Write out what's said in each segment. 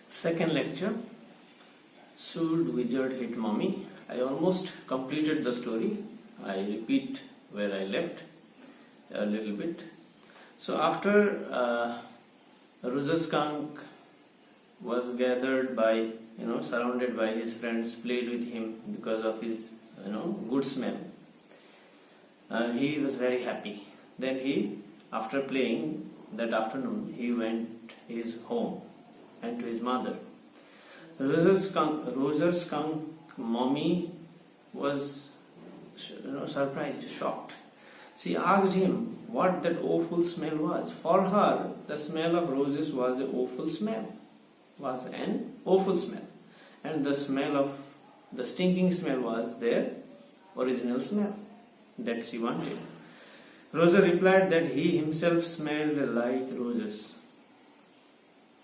Second lecture, should wizard hit mommy? I almost completed the story. I repeat where I left a little bit. So after Roger Skunk was gathered by, surrounded by his friends, played with him because of his, good smell. He was very happy. Then he, after playing that afternoon, he went his home and to his mother. Roger Skunk mommy was, surprised, shocked. She asked him what that awful smell was. For her, the smell of roses was an awful smell. And the stinking smell was their original smell that she wanted. Roger replied that he himself smelled like roses.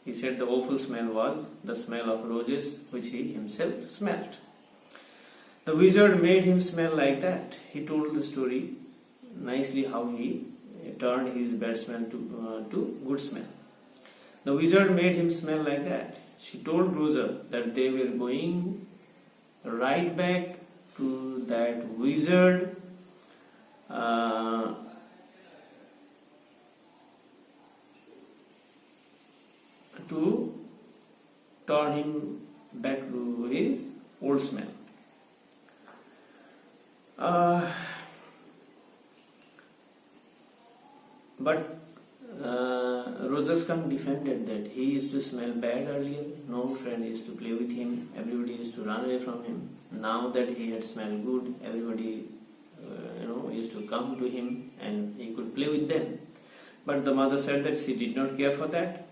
He said the awful smell was the smell of roses which he himself smelled. The wizard made him smell like that. He told the story nicely how he turned his bad smell to good smell. The wizard made him smell like that. She told Roger that they were going right back to that wizard to turn him back to his old smell. But Roger Skunk defended that he used to smell bad earlier. No friend used to play with him. Everybody used to run away from him. Now that he had smelled good, everybody used to come to him and he could play with them. But the mother said that she did not care for that.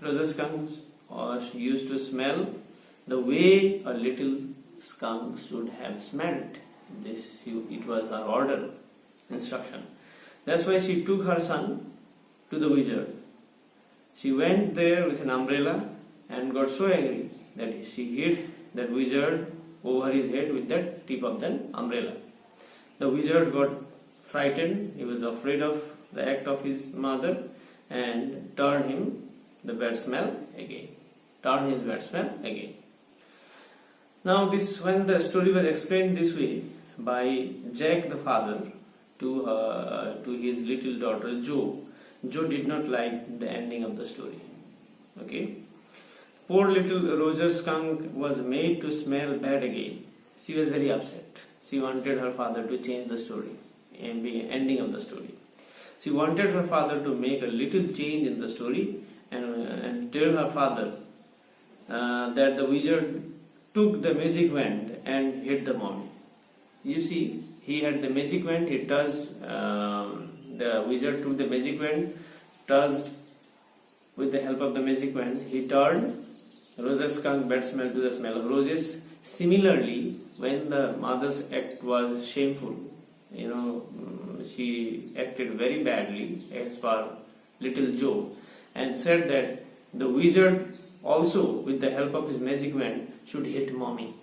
Roger Skunk used to smell the way a little skunk should have smelled. It was her order, instruction. That's why she took her son to the wizard. She went there with an umbrella and got so angry that she hit that wizard over his head with the tip of the umbrella. The wizard got frightened. He was afraid of the act of his mother and turned his bad smell again. Now when the story was explained this way by Jack the father to his little daughter Joe did not like the ending of the story. Okay. Poor little Roger Skunk was made to smell bad again. She was very upset. She wanted her father to change the story and the ending of the story. She wanted her father to make a little change in the story and tell her father that the wizard took the magic wand and hit the mommy. You see, he had the magic wand, he touched, the wizard took the magic wand, touched with the help of the magic wand, he turned Roger Skunk bad smell to the smell of roses. Similarly, when the mother's act was shameful, she acted very badly as per little Joe and said that the wizard also with the help of his magic wand should hit mommy.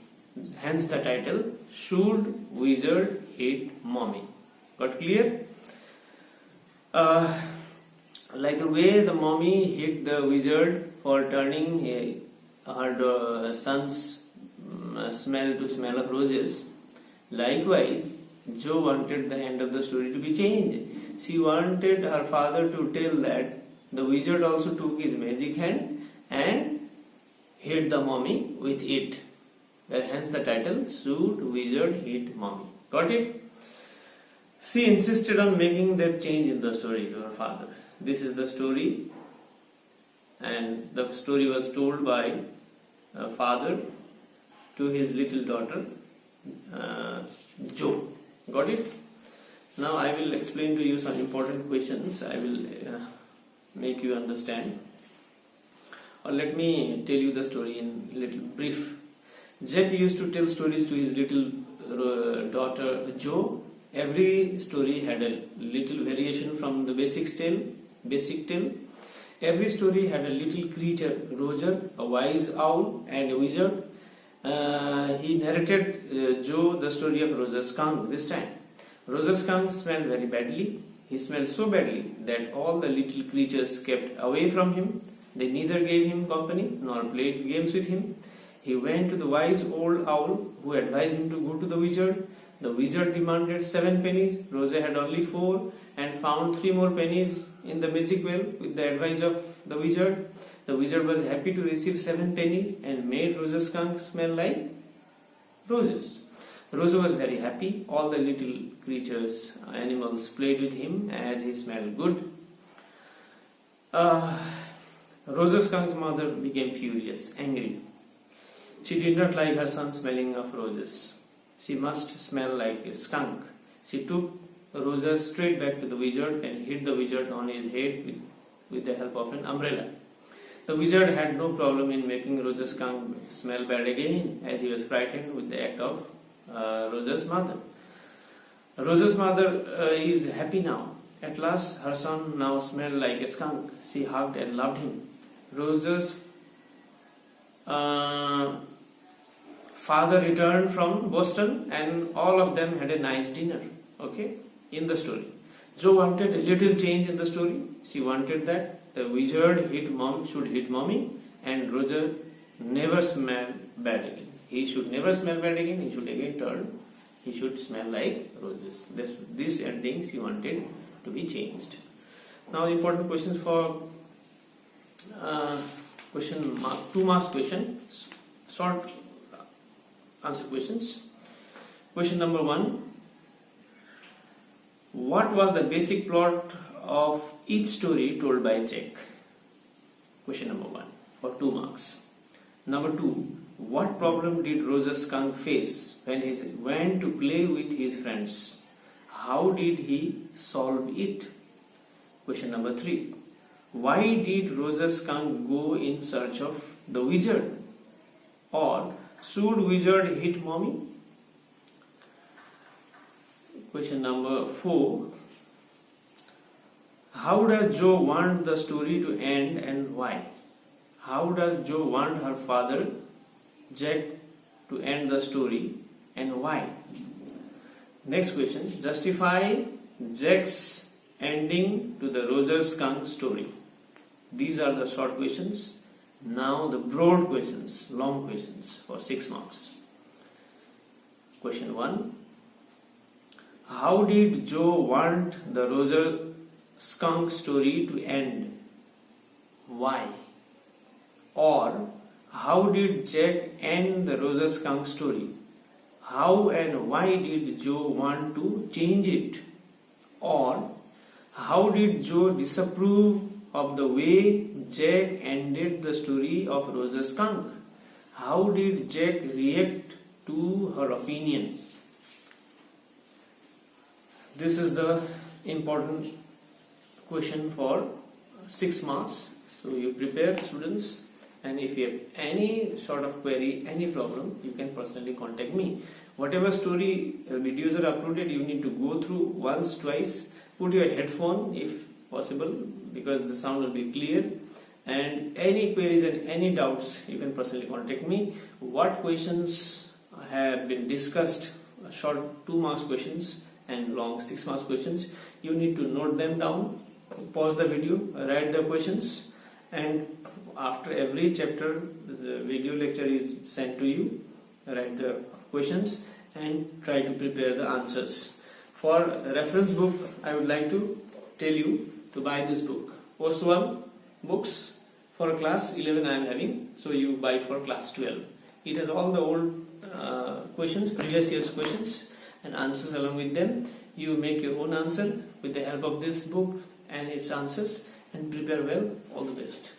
Hence the title, Should Wizard Hit Mommy? Got clear? Like the way the mommy hit the wizard for turning her son's smell to smell of roses, likewise Joe wanted the end of the story to be changed. She wanted her father to tell that the wizard also took his magic hand and hit the mommy with it. Hence the title, Should Wizard Hit Mommy? Got it? She insisted on making that change in the story to her father. This is the story, and the story was told by a father to his little daughter Joe. Got it? Now I will explain to you some important questions. I will make you understand. Or let me tell you the story in little brief. Jack used to tell stories to his little daughter Joe. Every story had a little variation from the basic tale. Every story had a little creature, Roger, a wise owl, and a wizard. He narrated Joe the story of Roger Skunk this time. Roger Skunk smelled very badly. He smelled so badly that all the little creatures kept away from him. They neither gave him company nor played games with him. He went to the wise old owl, who advised him to go to the wizard. The wizard demanded 7 pennies. Rosa had only 4 and found 3 more pennies in the magic well with the advice of the wizard. The wizard was happy to receive 7 pennies and made Rosa's skunk smell like roses. Rosa was very happy. All the little creatures, animals played with him as he smelled good. Rosa's skunk's mother became furious, angry. She did not like her son smelling of roses. She must smell like a skunk. She took Rosa straight back to the wizard and hit the wizard on his head with the help of an umbrella. The wizard had no problem in making Rosa's skunk smell bad again, as he was frightened with the act of Rosa's mother. Rosa's mother is happy now. At last, her son now smelled like a skunk. She hugged and loved him. Rosa's father returned from Boston and all of them had a nice dinner. Okay, in the story. Jo wanted a little change in the story. She wanted that the wizard should hit mommy and Rosa never smell bad again. He should never smell bad again. He should again turn. He should smell like roses. This ending she wanted to be changed. Now important questions for question mark 2 marks questions. Short answer questions. Question number 1. What was the basic plot of each story told by Jack? Question number 1 for 2 marks. Number 2. What problem did Rosa's skunk face when he went to play with his friends? How did he solve it? Question number 3. Why did Rosa's skunk go in search of the wizard? Or should wizard hit mommy? Question number 4. How does Jo want the story to end and why? How does Jo want her father, Jack, to end the story and why? Next question. Justify Jack's ending to the Rosa's skunk story. These are the short questions. Now the broad questions, long questions for 6 marks. Question 1. How did Jo want the Rosa skunk story to end? Why? Or how did Jack end the Rosa skunk story? How and why did Jo want to change it? Or how did Jo disapprove of the way Jack ended the story of Rosa skunk? How did Jack react to her opinion? This is the important question for 6 marks. So you prepare, students, and if you have any sort of query, any problem, you can personally contact me. Whatever story videos are uploaded, you need to go through once, twice. Put your headphone if possible, because the sound will be clear. And any queries and any doubts, you can personally contact me. What questions have been discussed, short 2 marks questions and long 6 marks questions, you need to note them down. Pause the video, write the questions, and after every chapter the video lecture is sent to you. Write the questions and try to prepare the answers. For reference book, I would like to tell you to buy this book. Post 1 books for class 11 I am having, so you buy for class 12. It has all the old questions, previous year's questions and answers along with them. You make your own answer with the help of this book and its answers and prepare well. All the best.